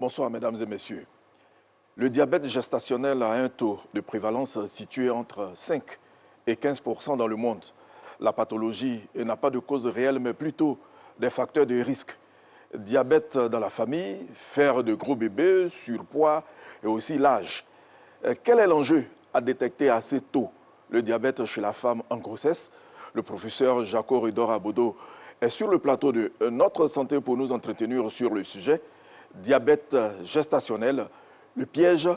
Bonsoir, mesdames et messieurs. Le diabète gestationnel a un taux de prévalence situé entre 5 et 15% dans le monde. La pathologie n'a pas de cause réelle, mais plutôt des facteurs de risque. Diabète dans la famille, faire de gros bébés, surpoids et aussi l'âge. Quel est l'enjeu à détecter assez tôt le diabète chez la femme en grossesse? Le professeur Jaco Ridor Abodo est sur le plateau de Notre Santé pour nous entretenir sur le sujet. Diabète gestationnel, le piège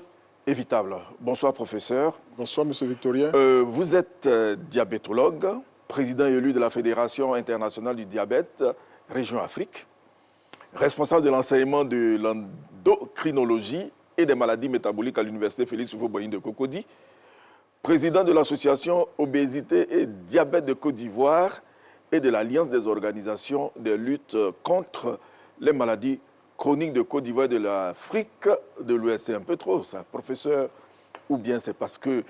évitable. Bonsoir, professeur. Bonsoir, monsieur Victorien. Vous êtes diabétologue, président élu de la Fédération internationale du diabète, région Afrique, responsable de l'enseignement de l'endocrinologie et des maladies métaboliques à l'université Félix Houphouët-Boigny de Cocody, président de l'association Obésité et Diabète de Côte d'Ivoire et de l'Alliance des organisations de lutte contre les maladies chroniques de Côte d'Ivoire et de l'Afrique de l'Ouest. C'est un peu trop ça, professeur, ou bien c'est parce que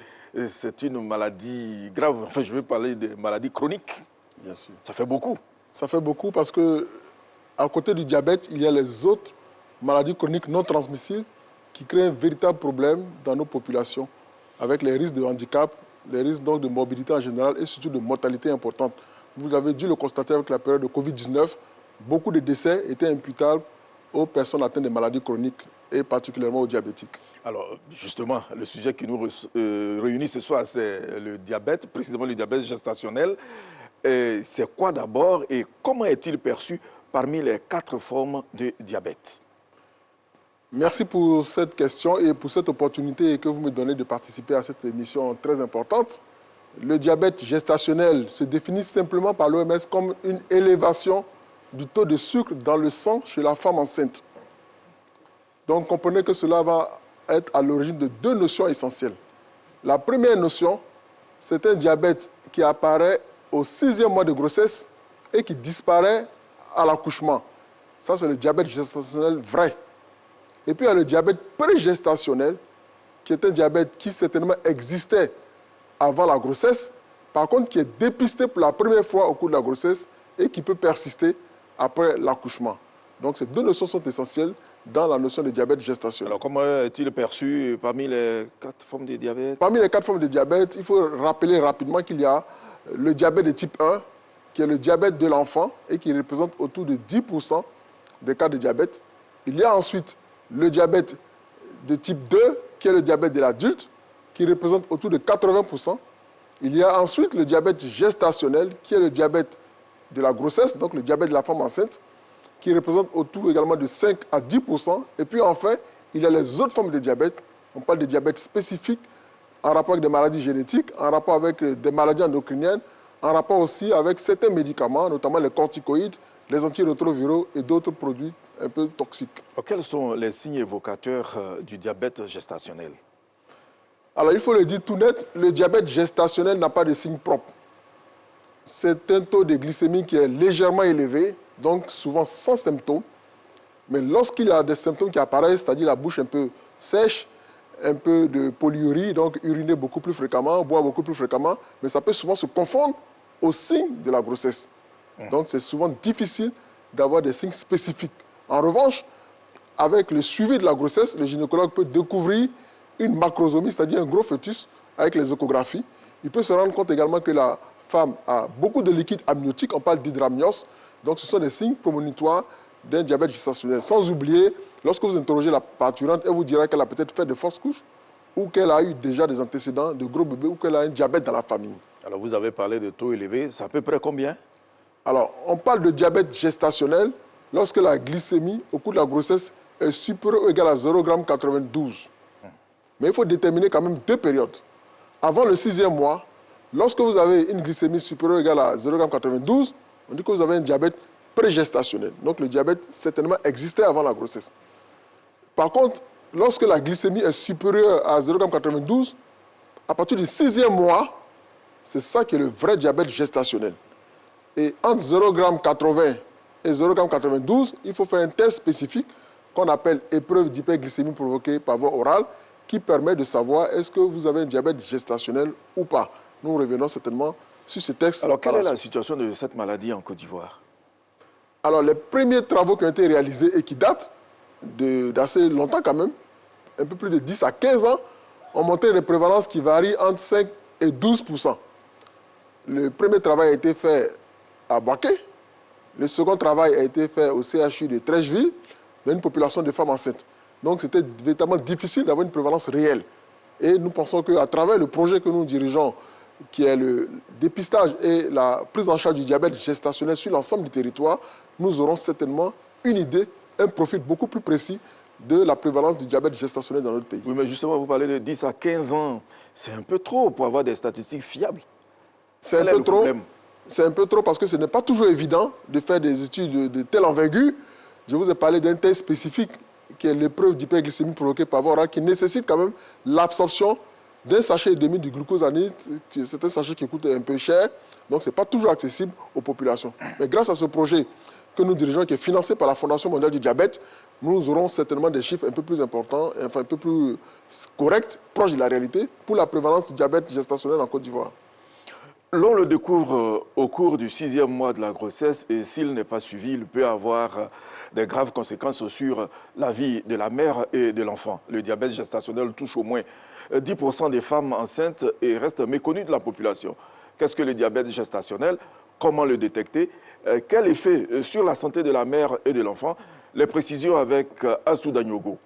c'est une maladie grave? Enfin, je vais parler de maladies chroniques. Bien sûr. Ça fait beaucoup. Ça fait beaucoup parce que, à côté du diabète, il y a les autres maladies chroniques non transmissibles qui créent un véritable problème dans nos populations, avec les risques de handicap, les risques donc de morbidité en général et surtout de mortalité importante. Vous avez dû le constater avec la période de Covid-19, beaucoup de décès étaient imputables aux personnes atteintes de maladies chroniques et particulièrement aux diabétiques. Alors, justement, le sujet qui nous réunit ce soir, c'est le diabète, précisément le diabète gestationnel. C'est quoi d'abord et comment est-il perçu parmi les 4 formes de diabète? Merci pour cette question et pour cette opportunité que vous me donnez de participer à cette émission très importante. Le diabète gestationnel se définit simplement par l'OMS comme une élévation du taux de sucre dans le sang chez la femme enceinte. Donc, comprenez que cela va être à l'origine de 2 notions essentielles. La première notion, c'est un diabète qui apparaît au 6e mois de grossesse et qui disparaît à l'accouchement. Ça, c'est le diabète gestationnel vrai. Et puis, il y a le diabète prégestationnel, qui est un diabète qui certainement existait avant la grossesse, par contre, qui est dépisté pour la première fois au cours de la grossesse et qui peut persister après l'accouchement. Donc, ces 2 notions sont essentielles dans la notion de diabète gestationnel. Alors, comment est-il perçu parmi les 4 formes de diabète? Parmi les 4 formes de diabète, il faut rappeler rapidement qu'il y a le diabète de type 1, qui est le diabète de l'enfant et qui représente autour de 10% des cas de diabète. Il y a ensuite le diabète de type 2, qui est le diabète de l'adulte, qui représente autour de 80%. Il y a ensuite le diabète gestationnel, qui est le diabète de la grossesse, donc le diabète de la femme enceinte, qui représente autour également de 5 à 10%. Et puis enfin, il y a les autres formes de diabète. On parle de diabète spécifique en rapport avec des maladies génétiques, en rapport avec des maladies endocriniennes, en rapport aussi avec certains médicaments, notamment les corticoïdes, les antirétroviraux et d'autres produits un peu toxiques. Alors, quels sont les signes évocateurs du diabète gestationnel? Alors, il faut le dire tout net, le diabète gestationnel n'a pas de signes propres. C'est un taux de glycémie qui est légèrement élevé, donc souvent sans symptômes. Mais lorsqu'il y a des symptômes qui apparaissent, c'est-à-dire la bouche un peu sèche, un peu de polyurie, donc uriner beaucoup plus fréquemment, boire beaucoup plus fréquemment, mais ça peut souvent se confondre aux signes de la grossesse. Donc c'est souvent difficile d'avoir des signes spécifiques. En revanche, avec le suivi de la grossesse, le gynécologue peut découvrir une macrosomie, c'est-à-dire un gros fœtus, avec les échographies. Il peut se rendre compte également que la femme a beaucoup de liquide amniotique, on parle d'hydramnios. Donc ce sont des signes prémonitoires d'un diabète gestationnel. Sans oublier, lorsque vous interrogez la parturiente, elle vous dira qu'elle a peut-être fait de fausses couches ou qu'elle a eu déjà des antécédents de gros bébés ou qu'elle a un diabète dans la famille. Alors vous avez parlé de taux élevés, c'est à peu près combien? Alors, on parle de diabète gestationnel lorsque la glycémie au cours de la grossesse est supérieure ou égale à 0,92 g. Mais il faut déterminer quand même 2 périodes. Avant le 6e mois, lorsque vous avez une glycémie supérieure ou égale à 0,92 g, on dit que vous avez un diabète prégestationnel. Donc le diabète certainement existait avant la grossesse. Par contre, lorsque la glycémie est supérieure à 0,92 g, à partir du 6e mois, c'est ça qui est le vrai diabète gestationnel. Et entre 0,80 g et 0,92 g, il faut faire un test spécifique qu'on appelle épreuve d'hyperglycémie provoquée par voie orale, qui permet de savoir est-ce que vous avez un diabète gestationnel ou pas. Nous revenons certainement sur ce texte. Alors, quelle est la situation de cette maladie en Côte d'Ivoire? Alors, les premiers travaux qui ont été réalisés et qui datent, d'assez longtemps quand même, un peu plus de 10 à 15 ans, ont montré des prévalences qui varient entre 5 et 12%. Le premier travail a été fait à Baké. Le second travail a été fait au CHU de Trècheville, dans une population de femmes enceintes. Donc c'était véritablement difficile d'avoir une prévalence réelle. Et nous pensons qu'à travers le projet que nous dirigeons, qui est le dépistage et la prise en charge du diabète gestationnel sur l'ensemble du territoire, nous aurons certainement une idée, un profil beaucoup plus précis de la prévalence du diabète gestationnel dans notre pays. Oui, mais justement, vous parlez de 10 à 15 ans. C'est un peu trop pour avoir des statistiques fiables. C'est un peu trop. C'est un peu trop parce que ce n'est pas toujours évident de faire des études de telle envergure. Je vous ai parlé d'un test spécifique qui est l'épreuve d'hyperglycémie provoquée par voie orale, qui nécessite quand même l'absorption d'un sachet et demi de glucosamide. C'est un sachet qui coûte un peu cher, donc ce n'est pas toujours accessible aux populations. Mais grâce à ce projet que nous dirigeons, qui est financé par la Fondation mondiale du diabète, nous aurons certainement des chiffres un peu plus importants, enfin un peu plus corrects, proches de la réalité, pour la prévalence du diabète gestationnel en Côte d'Ivoire. L'on le découvre au cours du 6e mois de la grossesse et s'il n'est pas suivi, il peut avoir des graves conséquences sur la vie de la mère et de l'enfant. Le diabète gestationnel touche au moins 10% des femmes enceintes et reste méconnu de la population. Qu'est-ce que le diabète gestationnel? Comment le détecter? Quel effet sur la santé de la mère et de l'enfant? Les précisions avec Assouda Nyogo.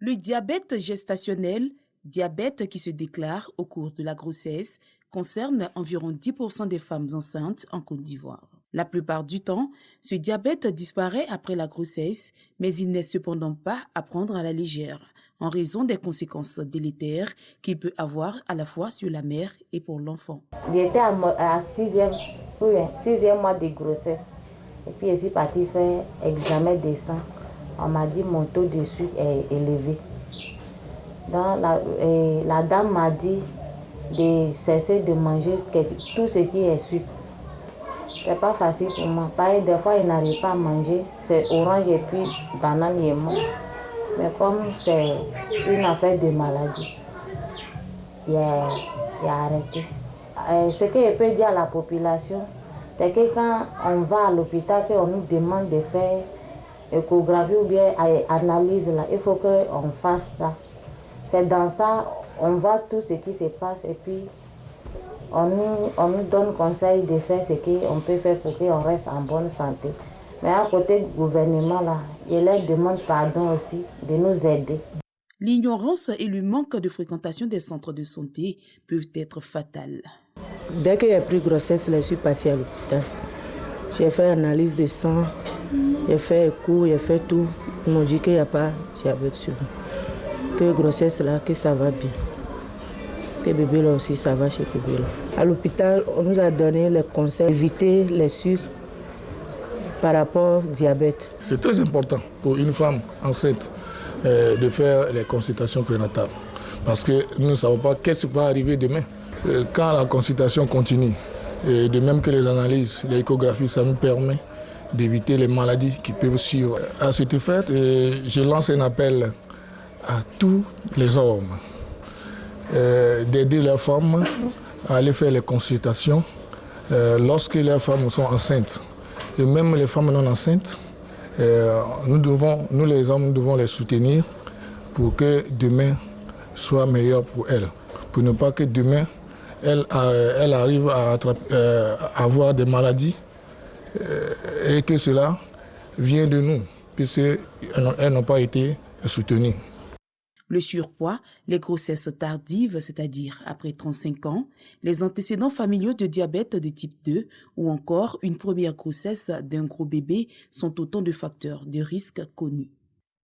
Le diabète gestationnel, diabète qui se déclare au cours de la grossesse, concerne environ 10% des femmes enceintes en Côte d'Ivoire. La plupart du temps, ce diabète disparaît après la grossesse, mais il n'est cependant pas à prendre à la légère, en raison des conséquences délétères qu'il peut avoir à la fois sur la mère et pour l'enfant. J'étais à 6e mois de grossesse, et puis je suis partie faire examen de sang. On m'a dit que mon taux de sucre est élevé. Donc, la dame m'a dit de cesser de manger tout ce qui est sucre. C'est pas facile pour moi. Pareil, des fois, il n'arrive pas à manger. C'est orange et puis banane et moi. Mais comme c'est une affaire de maladie, il a arrêté. Ce que je peux dire à la population, c'est que quand on va à l'hôpital, qu'on nous demande de faire échographie ou bien analyse, là, il faut qu'on fasse ça. C'est dans ça, on voit tout ce qui se passe et puis on nous donne conseil de faire ce qu'on peut faire pour qu'on reste en bonne santé. Mais à côté du gouvernement, là, je leur demande pardon aussi de nous aider. L'ignorance et le manque de fréquentation des centres de santé peuvent être fatals. Dès qu'il y a plus de grossesse, je suis partie à l'hôpital. J'ai fait analyse de sang, j'ai fait écho, j'ai fait tout. Ils m'ont dit qu'il n'y a pas de diabète sur moi. Que grossesse là, que ça va bien. Que bébé là aussi, ça va chez bébé là. À l'hôpital, on nous a donné les conseils d'éviter les sucres par rapport au diabète. C'est très important pour une femme enceinte de faire les consultations prénatales. Parce que nous ne savons pas qu'est-ce qui va arriver demain. Quand la consultation continue, et de même que les analyses, l'échographie, ça nous permet d'éviter les maladies qui peuvent suivre. À cet effet, je lance un appel à tous les hommes d'aider leurs femmes à aller faire les consultations lorsque leurs femmes sont enceintes. Et même les femmes non enceintes, nous les hommes, nous devons les soutenir pour que demain soit meilleur pour elles. Pour ne pas que demain, elles arrivent à avoir des maladies et que cela vient de nous, puisqu'elles n'ont pas été soutenues. Le surpoids, les grossesses tardives, c'est-à-dire après 35 ans, les antécédents familiaux de diabète de type 2 ou encore une première grossesse d'un gros bébé sont autant de facteurs de risque connus.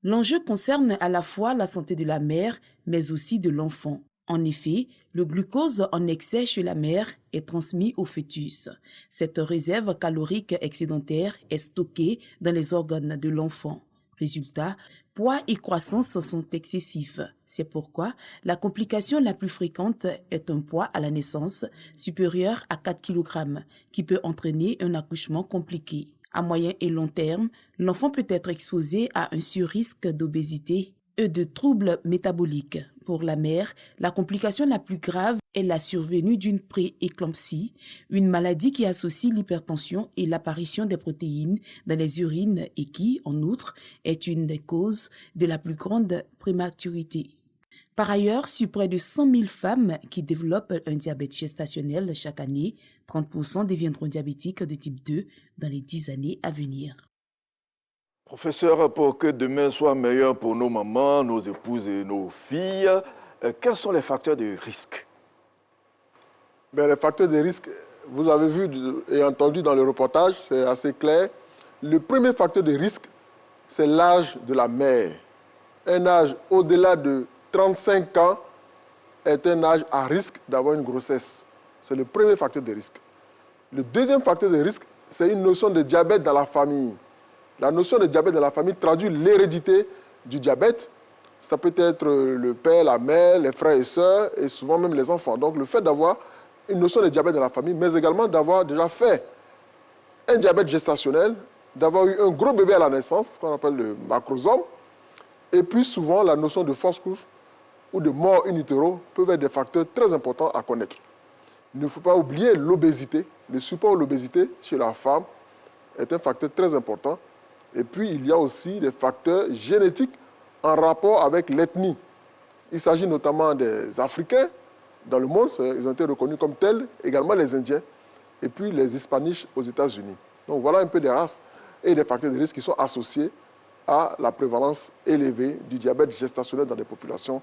L'enjeu concerne à la fois la santé de la mère, mais aussi de l'enfant. En effet, le glucose en excès chez la mère est transmis au fœtus. Cette réserve calorique excédentaire est stockée dans les organes de l'enfant. Résultat, poids et croissance sont excessifs. C'est pourquoi la complication la plus fréquente est un poids à la naissance supérieur à 4 kg, qui peut entraîner un accouchement compliqué. À moyen et long terme, l'enfant peut être exposé à un surrisque d'obésité et de troubles métaboliques. Pour la mère, la complication la plus grave est la survenue d'une pré-éclampsie, une maladie qui associe l'hypertension et l'apparition des protéines dans les urines et qui, en outre, est une des causes de la plus grande prématurité. Par ailleurs, sur près de 100 000 femmes qui développent un diabète gestationnel chaque année, 30% deviendront diabétiques de type 2 dans les 10 années à venir. Professeur, pour que demain soit meilleur pour nos mamans, nos épouses et nos filles, quels sont les facteurs de risque? Les facteurs de risque, vous avez vu et entendu dans le reportage, c'est assez clair. Le premier facteur de risque, c'est l'âge de la mère. Un âge au-delà de 35 ans est un âge à risque d'avoir une grossesse. C'est le premier facteur de risque. Le deuxième facteur de risque, c'est une notion de diabète dans la famille. La notion de diabète dans la famille traduit l'hérédité du diabète. Ça peut être le père, la mère, les frères et sœurs, et souvent même les enfants. Donc le fait d'avoir une notion de diabète dans la famille, mais également d'avoir déjà fait un diabète gestationnel, d'avoir eu un gros bébé à la naissance, qu'on appelle le macrosome, et puis souvent la notion de fausse couche ou de mort in utero peuvent être des facteurs très importants à connaître. Il ne faut pas oublier l'obésité. Le support de l'obésité chez la femme est un facteur très important. Et puis, il y a aussi des facteurs génétiques en rapport avec l'ethnie. Il s'agit notamment des Africains dans le monde, ils ont été reconnus comme tels, également les Indiens, et puis les Hispaniques aux États-Unis. Donc voilà un peu des races et des facteurs de risque qui sont associés à la prévalence élevée du diabète gestationnel dans les populations,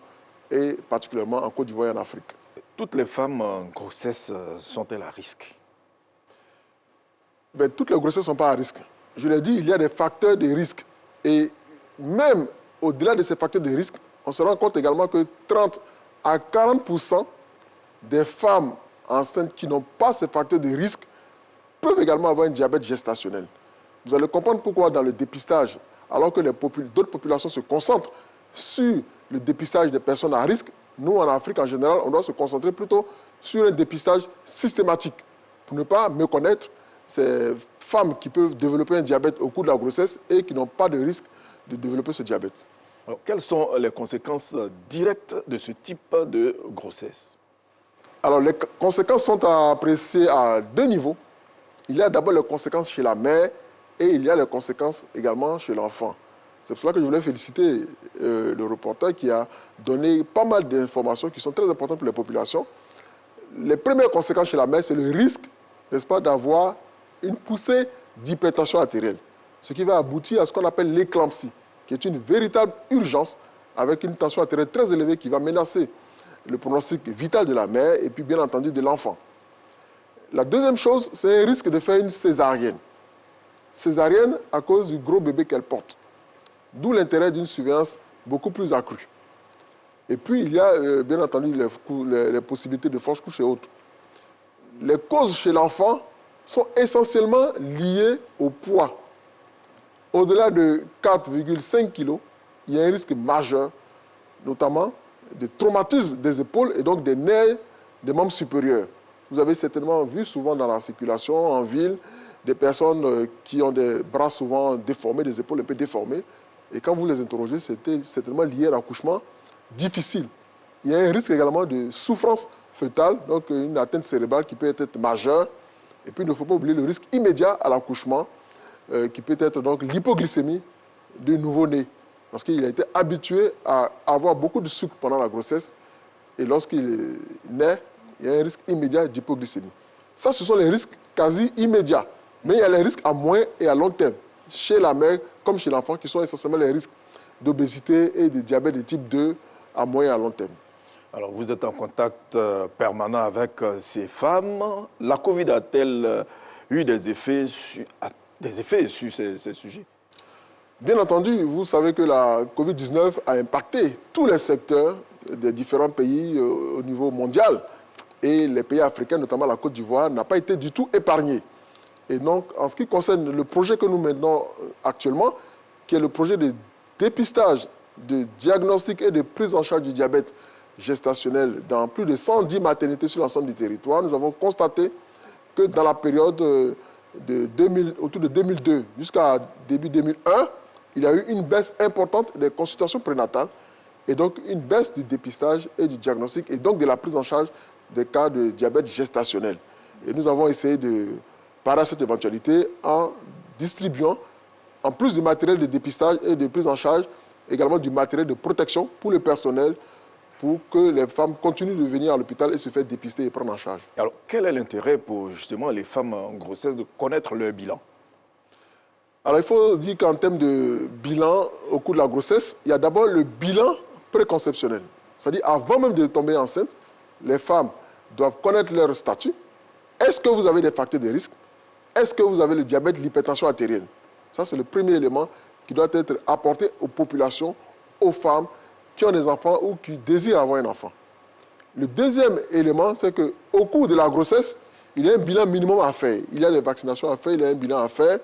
et particulièrement en Côte d'Ivoire et en Afrique. Toutes les femmes en grossesse sont-elles à risque? Toutes les grossesses ne sont pas à risque. Je l'ai dit, il y a des facteurs de risque. Et même au-delà de ces facteurs de risque, on se rend compte également que 30 à 40% des femmes enceintes qui n'ont pas ces facteurs de risque peuvent également avoir un diabète gestationnel. Vous allez comprendre pourquoi dans le dépistage, alors que d'autres populations se concentrent sur le dépistage des personnes à risque, nous en Afrique en général, on doit se concentrer plutôt sur un dépistage systématique pour ne pas méconnaître ces femmes qui peuvent développer un diabète au cours de la grossesse et qui n'ont pas de risque de développer ce diabète. Alors, quelles sont les conséquences directes de ce type de grossesse? Alors, les conséquences sont à apprécier à deux niveaux. Il y a d'abord les conséquences chez la mère et il y a les conséquences également chez l'enfant. C'est pour cela que je voulais féliciter le reporter qui a donné pas mal d'informations qui sont très importantes pour les populations. Les premières conséquences chez la mère, c'est le risque, n'est-ce pas, d'avoir une poussée d'hypertension artérielle, ce qui va aboutir à ce qu'on appelle l'éclampsie, qui est une véritable urgence avec une tension artérielle très élevée qui va menacer le pronostic vital de la mère et puis bien entendu de l'enfant. La deuxième chose, c'est un risque de faire une césarienne. Césarienne à cause du gros bébé qu'elle porte. D'où l'intérêt d'une surveillance beaucoup plus accrue. Et puis, il y a bien entendu les possibilités de fausse couche et autres. Les causes chez l'enfant sont essentiellement liées au poids. Au-delà de 4,5 kg, il y a un risque majeur, notamment de traumatisme des épaules et donc des nerfs des membres supérieurs. Vous avez certainement vu souvent dans la circulation, en ville, des personnes qui ont des bras souvent déformés, des épaules un peu déformées. Et quand vous les interrogez, c'était certainement lié à l'accouchement difficile. Il y a un risque également de souffrance fœtale, donc une atteinte cérébrale qui peut être majeure. Et puis, il ne faut pas oublier le risque immédiat à l'accouchement, qui peut être donc l'hypoglycémie du nouveau-né. Parce qu'il a été habitué à avoir beaucoup de sucre pendant la grossesse. Et lorsqu'il naît, il y a un risque immédiat d'hypoglycémie. Ça, ce sont les risques quasi immédiats. Mais il y a les risques à moyen et à long terme, chez la mère comme chez l'enfant, qui sont essentiellement les risques d'obésité et de diabète de type 2 à moyen et à long terme. Alors, vous êtes en contact permanent avec ces femmes. La Covid a-t-elle eu des effets sur ces sujets? Bien entendu, vous savez que la Covid-19 a impacté tous les secteurs des différents pays au niveau mondial. Et les pays africains, notamment la Côte d'Ivoire, n'a pas été du tout épargné. Et donc, en ce qui concerne le projet que nous menons actuellement, qui est le projet de dépistage, de diagnostic et de prise en charge du diabète gestationnel dans plus de 110 maternités sur l'ensemble du territoire, nous avons constaté que dans la période autour de 2002 jusqu'à début 2001, il y a eu une baisse importante des consultations prénatales et donc une baisse du dépistage et du diagnostic et donc de la prise en charge des cas de diabète gestationnel. Et nous avons essayé de parer à cette éventualité en distribuant, en plus du matériel de dépistage et de prise en charge, également du matériel de protection pour le personnel, pour que les femmes continuent de venir à l'hôpital et se faire dépister et prendre en charge. Alors, quel est l'intérêt pour justement les femmes en grossesse de connaître leur bilan? Alors, il faut dire qu'en termes de bilan au cours de la grossesse, il y a d'abord le bilan préconceptionnel. C'est-à-dire, avant même de tomber enceinte, les femmes doivent connaître leur statut. Est-ce que vous avez des facteurs de risque? Est-ce que vous avez le diabète, l'hypertension artérielle? Ça, c'est le premier élément qui doit être apporté aux populations, aux femmes qui ont des enfants ou qui désirent avoir un enfant. Le deuxième élément, c'est qu'au cours de la grossesse, il y a un bilan minimum à faire. Il y a des vaccinations à faire, il y a un bilan à faire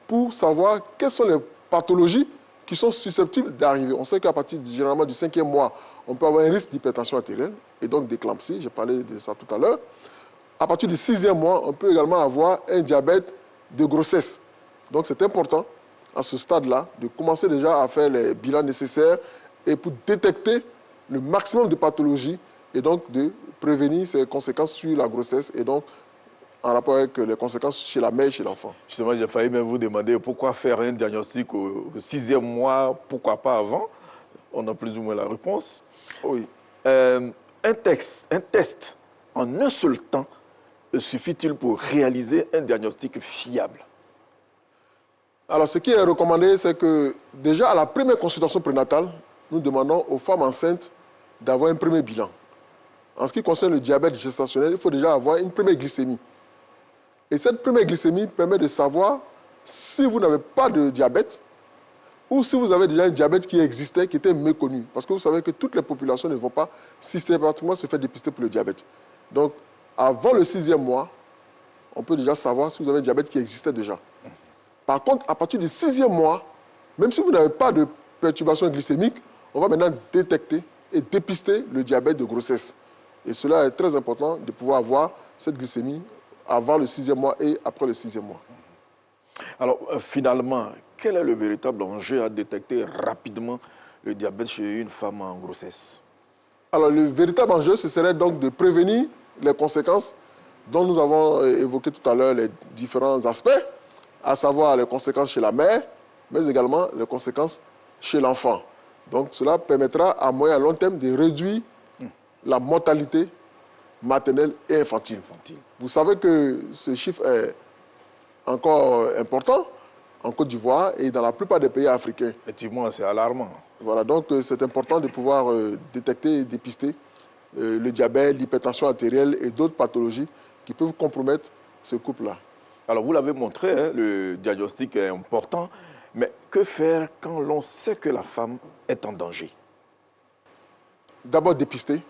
pour savoir quelles sont les pathologies qui sont susceptibles d'arriver. On sait qu'à partir généralement du 5e mois, on peut avoir un risque d'hypertension artérielle et donc d'éclampsie. J'ai parlé de ça tout à l'heure. À partir du 6e mois, on peut également avoir un diabète de grossesse. Donc c'est important, à ce stade-là, de commencer déjà à faire les bilans nécessaires et pour détecter le maximum de pathologies et donc de prévenir ces conséquences sur la grossesse et donc en rapport avec les conséquences chez la mère et chez l'enfant. Justement, j'ai failli même vous demander pourquoi faire un diagnostic au 6e mois, pourquoi pas avant? On a plus ou moins la réponse. Oui. Un test en un seul temps suffit-il pour réaliser un diagnostic fiable? Alors, ce qui est recommandé, c'est que déjà à la première consultation prénatale, nous demandons aux femmes enceintes d'avoir un premier bilan. En ce qui concerne le diabète gestationnel, il faut déjà avoir une première glycémie. Et cette première glycémie permet de savoir si vous n'avez pas de diabète ou si vous avez déjà un diabète qui existait, qui était méconnu. Parce que vous savez que toutes les populations ne vont pas systématiquement se faire dépister pour le diabète. Donc, avant le 6e mois, on peut déjà savoir si vous avez un diabète qui existait déjà. Par contre, à partir du 6e mois, même si vous n'avez pas de perturbation glycémique, on va maintenant détecter et dépister le diabète de grossesse. Et cela est très important de pouvoir avoir cette glycémie avant le 6e mois et après le 6e mois. Alors, finalement, quel est le véritable enjeu à détecter rapidement le diabète chez une femme en grossesse? Alors, le véritable enjeu, ce serait donc de prévenir les conséquences dont nous avons évoqué tout à l'heure les différents aspects, à savoir les conséquences chez la mère, mais également les conséquences chez l'enfant. Donc, cela permettra à moyen et à long terme de réduire la mortalité maternelle et infantile. Vous savez que ce chiffre est encore important en Côte d'Ivoire et dans la plupart des pays africains. Effectivement, c'est alarmant. Voilà, donc c'est important de pouvoir détecter et dépister le diabète, l'hypertension artérielle et d'autres pathologies qui peuvent compromettre ce couple-là. Alors, vous l'avez montré, hein, le diagnostic est important, mais que faire quand l'on sait que la femme est en danger? D'abord dépister.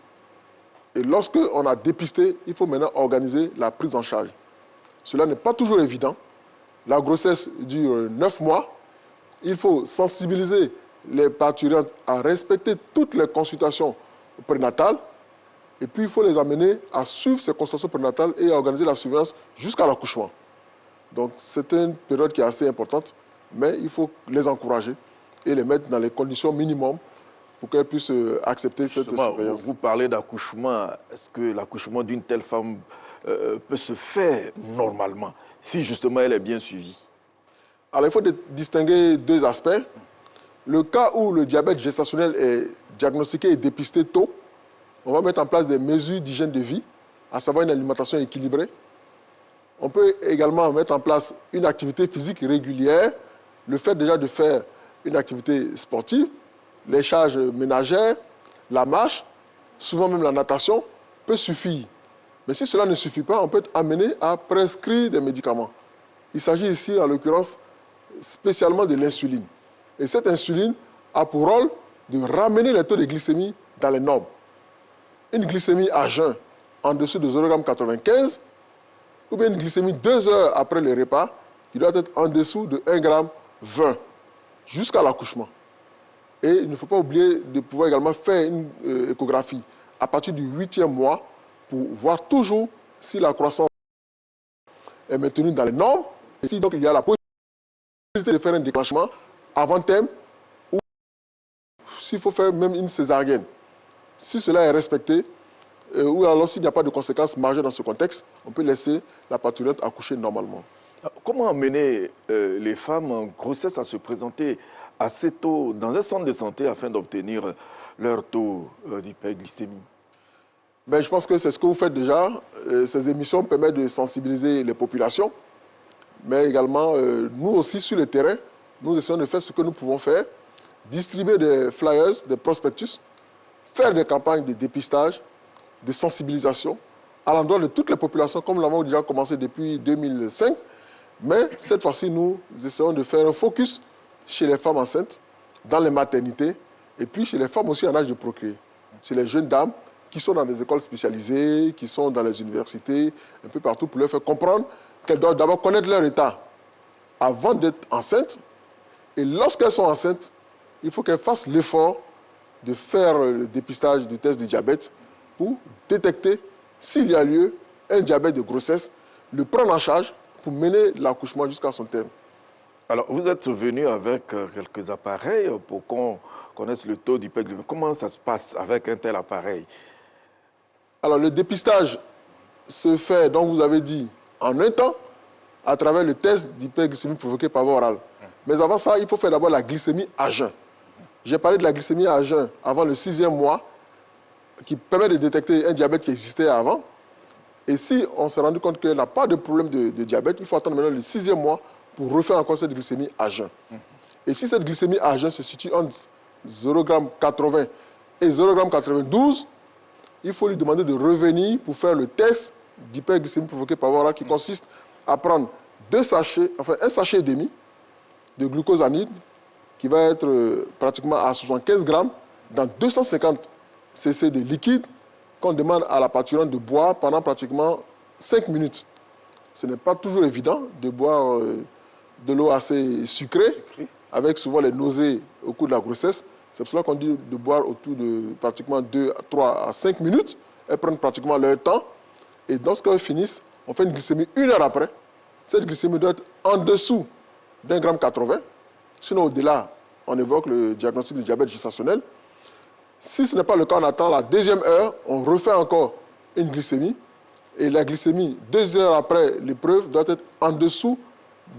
Et lorsque on a dépisté, il faut maintenant organiser la prise en charge. Cela n'est pas toujours évident. La grossesse dure 9 mois. Il faut sensibiliser les parturientes à respecter toutes les consultations prénatales. Et puis, il faut les amener à suivre ces consultations prénatales et à organiser la surveillance jusqu'à l'accouchement. Donc, c'est une période qui est assez importante, mais il faut les encourager et les mettre dans les conditions minimum pour qu'elles puissent accepter cette surveillance. Vous parlez d'accouchement. Est-ce que l'accouchement d'une telle femme peut se faire normalement, si justement elle est bien suivie? Alors, il faut distinguer deux aspects. Le cas où le diabète gestationnel est diagnostiqué et dépisté tôt, on va mettre en place des mesures d'hygiène de vie, à savoir une alimentation équilibrée. On peut également mettre en place une activité physique régulière, le fait déjà de faire une activité sportive, les charges ménagères, la marche, souvent même la natation, peut suffire. Mais si cela ne suffit pas, on peut être amené à prescrire des médicaments. Il s'agit ici, en l'occurrence, spécialement de l'insuline. Et cette insuline a pour rôle de ramener les taux de glycémie dans les normes. Une glycémie à jeun en dessous de 0,95 g ou bien une glycémie 2 heures après le repas qui doit être en dessous de 1,20 g jusqu'à l'accouchement. Et il ne faut pas oublier de pouvoir également faire une échographie à partir du 8e mois pour voir toujours si la croissance est maintenue dans les normes et si donc il y a la possibilité de faire un déclenchement avant terme ou s'il faut faire même une césarienne, si cela est respecté, ou alors s'il n'y a pas de conséquences majeures dans ce contexte, on peut laisser la parturiente accoucher normalement. Comment amener les femmes en grossesse à se présenter assez tôt dans un centre de santé afin d'obtenir leur taux d'hyperglycémie? Je pense que c'est ce que vous faites déjà. Ces émissions permettent de sensibiliser les populations, mais également, nous aussi sur le terrain, nous essayons de faire ce que nous pouvons faire, distribuer des flyers, des prospectus, faire des campagnes de dépistage, de sensibilisation à l'endroit de toutes les populations, comme nous l'avons déjà commencé depuis 2005. Mais cette fois-ci, nous essayons de faire un focus chez les femmes enceintes, dans les maternités, et puis chez les femmes aussi en âge de procréer. C'est les jeunes dames qui sont dans des écoles spécialisées, qui sont dans les universités, un peu partout, pour leur faire comprendre qu'elles doivent d'abord connaître leur état avant d'être enceintes. Et lorsqu'elles sont enceintes, il faut qu'elles fassent l'effort de faire le dépistage du test de diabète pour détecter s'il y a lieu un diabète de grossesse, le prendre en charge pour mener l'accouchement jusqu'à son terme. Alors, vous êtes venu avec quelques appareils pour qu'on connaisse le taux d'hyperglycémie. Comment ça se passe avec un tel appareil? Alors, le dépistage se fait, donc vous avez dit, en un temps, à travers le test d'hyperglycémie provoqué par voie orale. Mais avant ça, il faut faire d'abord la glycémie à jeun. J'ai parlé de la glycémie à jeun avant le 6e mois, qui permet de détecter un diabète qui existait avant. Et si on s'est rendu compte qu'il n'y a pas de problème de diabète, il faut attendre maintenant le 6e mois pour refaire encore cette glycémie à jeun. Et si cette glycémie à jeun se situe entre 0,80 g et 0,92 g, il faut lui demander de revenir pour faire le test d'hyperglycémie provoquée par voie orale qui consiste à prendre un sachet et demi de glucosamide qui va être pratiquement à 75 grammes dans 250 cc de liquide qu'on demande à la parturiente de boire pendant pratiquement 5 minutes. Ce n'est pas toujours évident de boire de l'eau assez sucrée, avec souvent les nausées au cours de la grossesse. C'est pour cela qu'on dit de boire autour de pratiquement 2, 3 à 5 minutes. Elles prennent pratiquement leur temps. Et lorsqu'elles finissent, on fait une glycémie 1 heure après. Cette glycémie doit être en dessous d'1,80 g. Sinon, au-delà, on évoque le diagnostic de diabète gestationnel. Si ce n'est pas le cas, on attend la 2e heure, on refait encore une glycémie. Et la glycémie, 2 heures après l'épreuve, doit être en dessous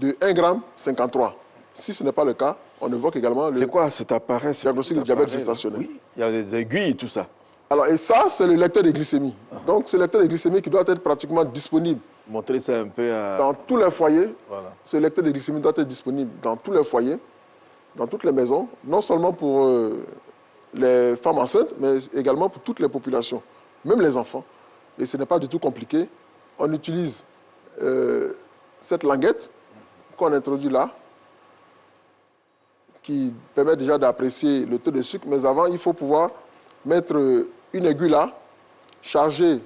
de 1,53 g. Si ce n'est pas le cas, on évoque également le cet appareil, diagnostic de diabète gestationnel. Oui, il y a des aiguilles, tout ça. Alors, et ça, c'est le lecteur de glycémie. Donc, ce lecteur de glycémie qui doit être pratiquement disponible. Montrer ça un peu à... Dans tous les foyers, voilà. Ce lecteur de glycémie doit être disponible dans tous les foyers, dans toutes les maisons, non seulement pour les femmes enceintes, mais également pour toutes les populations, même les enfants. Et ce n'est pas du tout compliqué. On utilise cette languette qu'on introduit là, qui permet déjà d'apprécier le taux de sucre. Mais avant, il faut pouvoir mettre une aiguille là, charger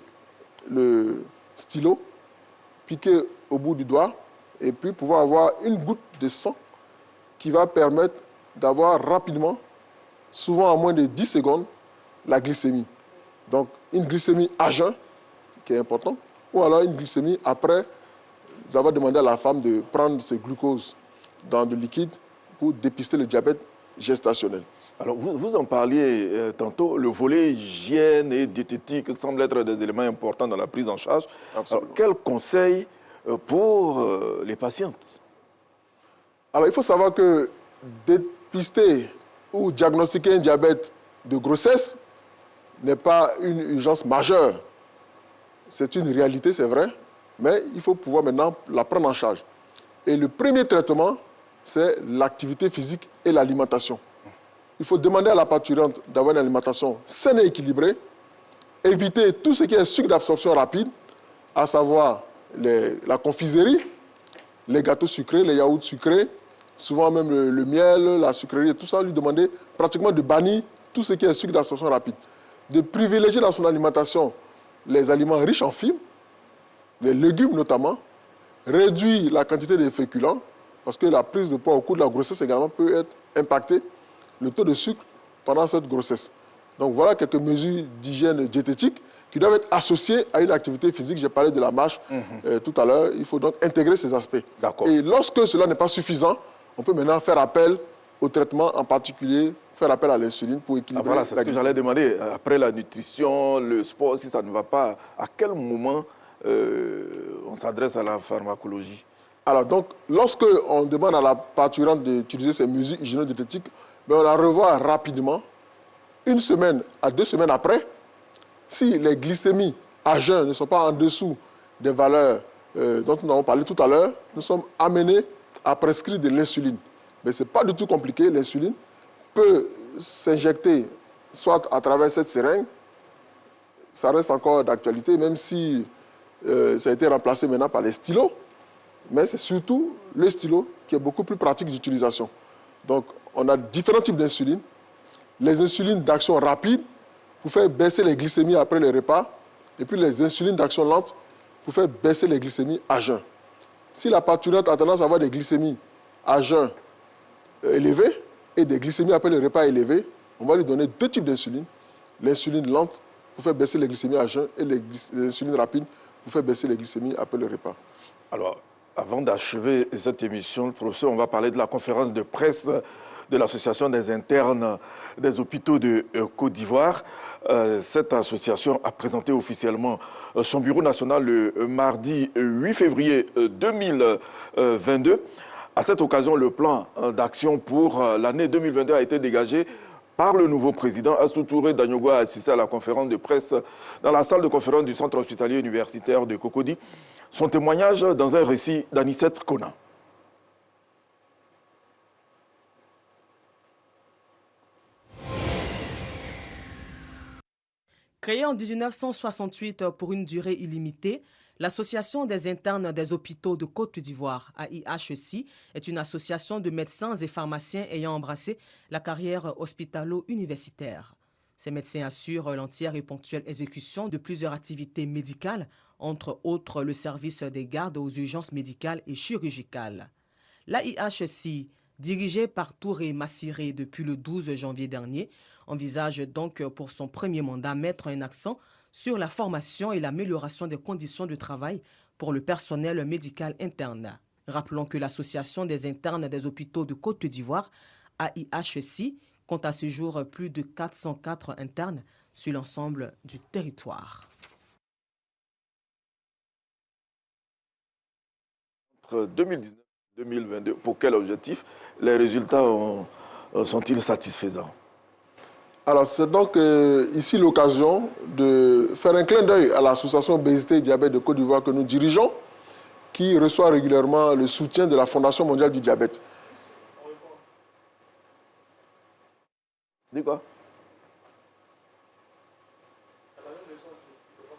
le stylo, piquer au bout du doigt, et puis pouvoir avoir une goutte de sang qui va permettre d'avoir rapidement, souvent en moins de 10 secondes, la glycémie. Donc, une glycémie à jeun, qui est important, ou alors une glycémie après avoir demandé à la femme de prendre ce glucose dans du liquide pour dépister le diabète gestationnel. Alors, vous en parliez tantôt, le volet hygiène et diététique semble être des éléments importants dans la prise en charge. Alors, quels conseils pour les patientes? Alors, il faut savoir que dépister ou diagnostiquer un diabète de grossesse n'est pas une urgence majeure. C'est une réalité, c'est vrai, mais il faut pouvoir maintenant la prendre en charge. Et le premier traitement, c'est l'activité physique et l'alimentation. Il faut demander à la parturiente d'avoir une alimentation saine et équilibrée, éviter tout ce qui est sucre d'absorption rapide, à savoir la confiserie, les gâteaux sucrés, les yaourts sucrés, souvent même le miel, la sucrerie, tout ça, lui demander pratiquement de bannir tout ce qui est sucre d'absorption rapide. De privilégier dans son alimentation les aliments riches en fibres, les légumes notamment, réduire la quantité de féculents, parce que la prise de poids au cours de la grossesse également peut être impactée, le taux de sucre pendant cette grossesse. Donc voilà quelques mesures d'hygiène diététique qui doivent être associées à une activité physique. J'ai parlé de la marche tout à l'heure. Il faut donc intégrer ces aspects. Et lorsque cela n'est pas suffisant, on peut maintenant faire appel au traitement, en particulier faire appel à l'insuline pour équilibrer voilà, c'est ce que j'allais demander. Après la nutrition, le sport, si ça ne va pas, à quel moment on s'adresse à la pharmacologie? Alors, donc, lorsque on demande à la parturiente d'utiliser ces mesures hygiéno-diététiques, on la revoit rapidement, 1 semaine à 2 semaines après. Si les glycémies à jeun ne sont pas en dessous des valeurs dont nous avons parlé tout à l'heure, nous sommes amenés à prescrire de l'insuline. Mais ce n'est pas du tout compliqué. L'insuline peut s'injecter soit à travers cette seringue, ça reste encore d'actualité, même si ça a été remplacé maintenant par les stylos, mais c'est surtout le stylo qui est beaucoup plus pratique d'utilisation. Donc, on a différents types d'insuline. Les insulines d'action rapide pour faire baisser les glycémies après les repas, et puis les insulines d'action lente pour faire baisser les glycémies à jeun. Si la parturiente a tendance à avoir des glycémies à jeun élevées et des glycémies après les repas élevées, on va lui donner 2 types d'insuline. L'insuline lente pour faire baisser les glycémies à jeun et l'insuline rapide pour faire baisser les glycémies après le repas. Alors, avant d'achever cette émission, professeur, on va parler de la conférence de presse de l'Association des internes des hôpitaux de Côte d'Ivoire. Cette association a présenté officiellement son bureau national le mardi 8 février 2022. À cette occasion, le plan d'action pour l'année 2022 a été dégagé par le nouveau président. Assou Touré Danyogwa a assisté à la conférence de presse dans la salle de conférence du centre hospitalier universitaire de Cocody. Son témoignage dans un récit d'Anicette Kona. Créée en 1968 pour une durée illimitée, l'Association des internes des hôpitaux de Côte d'Ivoire, AIHC, est une association de médecins et pharmaciens ayant embrassé la carrière hospitalo-universitaire. Ces médecins assurent l'entière et ponctuelle exécution de plusieurs activités médicales, entre autres le service des gardes aux urgences médicales et chirurgicales. L'AIHC, dirigée par Touré Massiré depuis le 12 janvier dernier, envisage donc pour son premier mandat mettre un accent sur la formation et l'amélioration des conditions de travail pour le personnel médical interne. Rappelons que l'Association des internes des hôpitaux de Côte d'Ivoire, AIHC, compte à ce jour plus de 404 internes sur l'ensemble du territoire. Entre 2019 et 2022, pour quel objectif? Les résultats sont-ils satisfaisants? Alors, c'est donc ici l'occasion de faire un clin d'œil à l'association Obésité et Diabète de Côte d'Ivoire que nous dirigeons, qui reçoit régulièrement le soutien de la Fondation mondiale du diabète. Dis quoi?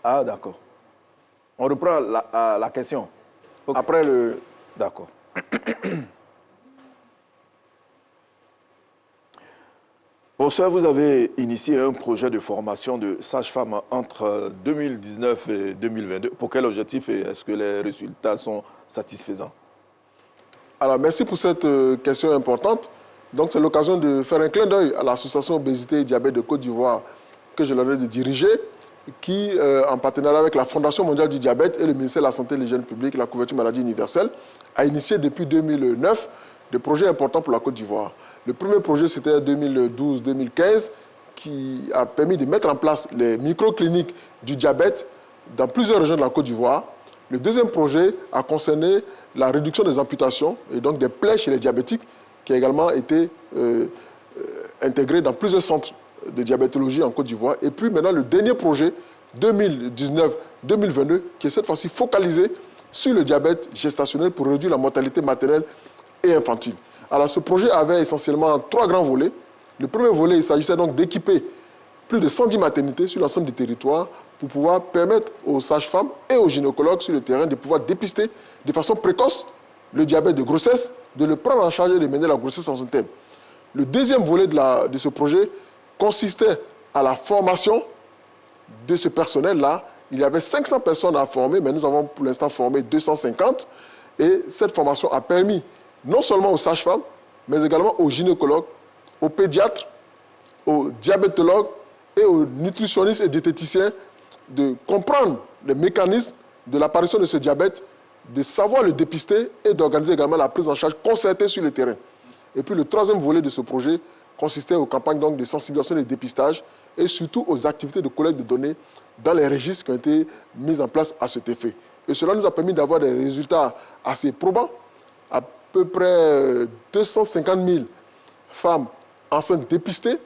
Ah, d'accord. On reprend la question. Okay. Après le... D'accord. Professeur, vous avez initié un projet de formation de sage-femme entre 2019 et 2022. Pour quel objectif et est-ce que les résultats sont satisfaisants? Alors, merci pour cette question importante. Donc, c'est l'occasion de faire un clin d'œil à l'association Obésité et Diabète de Côte d'Ivoire que j'ai l'honneur de diriger, qui, en partenariat avec la Fondation mondiale du diabète et le ministère de la Santé et de l'Hygiène publique, la couverture maladie universelle, a initié depuis 2009 des projets importants pour la Côte d'Ivoire. Le premier projet, c'était en 2012-2015, qui a permis de mettre en place les microcliniques du diabète dans plusieurs régions de la Côte d'Ivoire. Le deuxième projet a concerné la réduction des amputations et donc des plaies chez les diabétiques, qui a également été intégré dans plusieurs centres de diabétologie en Côte d'Ivoire. Et puis maintenant, le dernier projet, 2019-2022, qui est cette fois-ci focalisé sur le diabète gestationnel pour réduire la mortalité maternelle et infantile. Alors, ce projet avait essentiellement 3 grands volets. Le premier volet, il s'agissait donc d'équiper plus de 110 maternités sur l'ensemble du territoire pour pouvoir permettre aux sages-femmes et aux gynécologues sur le terrain de pouvoir dépister de façon précoce le diabète de grossesse, de le prendre en charge et de mener la grossesse en son terme. Le deuxième volet de ce projet consistait à la formation de ce personnel-là. Il y avait 500 personnes à former, mais nous avons pour l'instant formé 250. Et cette formation a permis non seulement aux sages-femmes, mais également aux gynécologues, aux pédiatres, aux diabétologues et aux nutritionnistes et diététiciens de comprendre les mécanismes de l'apparition de ce diabète, de savoir le dépister et d'organiser également la prise en charge concertée sur le terrain. Et puis le troisième volet de ce projet consistait aux campagnes donc, de sensibilisation et de dépistage et surtout aux activités de collecte de données dans les registres qui ont été mis en place à cet effet. Et cela nous a permis d'avoir des résultats assez probants. À peu près 250 000 femmes enceintes dépistées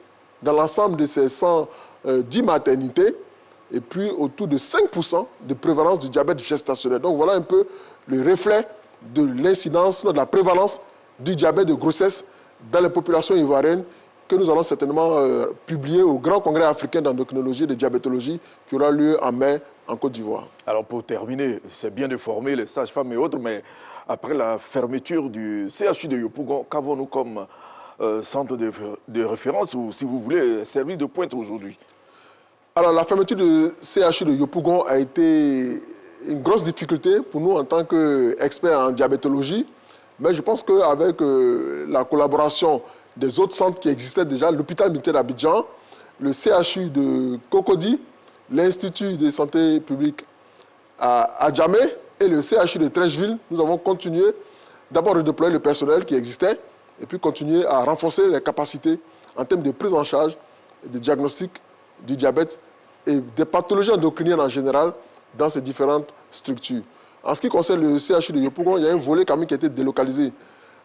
dans l'ensemble de ces 110 maternités et puis autour de 5% de prévalence du diabète gestationnel. Donc voilà un peu le reflet de l'incidence, de la prévalence du diabète de grossesse dans les populations ivoiriennes que nous allons certainement publier au Grand Congrès africain d'endocrinologie et de diabétologie qui aura lieu en mai en Côte d'Ivoire. Alors pour terminer, c'est bien de former les sages-femmes et autres, mais après la fermeture du CHU de Yopougon, qu'avons-nous comme centre de référence ou, si vous voulez, service de pointe aujourd'hui? Alors la fermeture du CHU de Yopougon a été une grosse difficulté pour nous en tant qu'experts en diabétologie, mais je pense qu'avec la collaboration des autres centres qui existaient déjà, l'hôpital militaire d'Abidjan, le CHU de Cocody, l'Institut de santé publique à Djamé et le CHU de Trècheville, nous avons continué d'abord à redéployer le personnel qui existait et puis continuer à renforcer les capacités en termes de prise en charge et de diagnostic du diabète et des pathologies endocriniennes en général dans ces différentes structures. En ce qui concerne le CHU de Yopougon, il y a un volet quand même qui a été délocalisé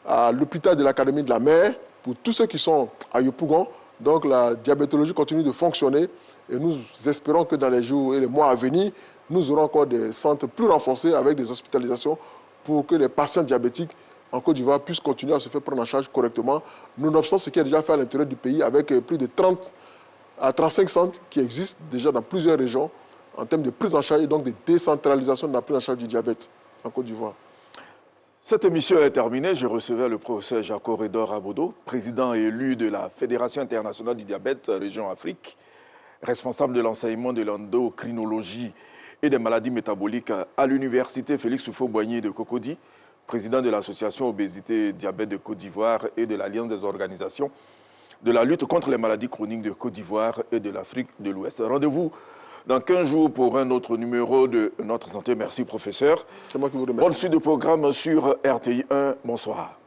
à l'hôpital de l'Académie de la Mer pour tous ceux qui sont à Yopougon. Donc la diabétologie continue de fonctionner et nous espérons que dans les jours et les mois à venir, nous aurons encore des centres plus renforcés avec des hospitalisations pour que les patients diabétiques en Côte d'Ivoire puissent continuer à se faire prendre en charge correctement, nonobstant ce qui est déjà fait à l'intérieur du pays avec plus de 30 à 35 centres qui existent déjà dans plusieurs régions en termes de prise en charge et donc de décentralisation de la prise en charge du diabète en Côte d'Ivoire. Cette émission est terminée. Je recevais le professeur Jaco-Redor Abodo, président élu de la Fédération internationale du diabète région Afrique, responsable de l'enseignement de l'endocrinologie et des maladies métaboliques à l'université Félix Houphouët-Boigny de Cocody, président de l'association Obésité et Diabète de Côte d'Ivoire et de l'Alliance des organisations de la lutte contre les maladies chroniques de Côte d'Ivoire et de l'Afrique de l'Ouest. Rendez-vous dans 15 jours pour un autre numéro de Notre Santé. Merci, professeur. C'est moi qui vous remercie. Bonne suite de programme sur RTI 1. Bonsoir.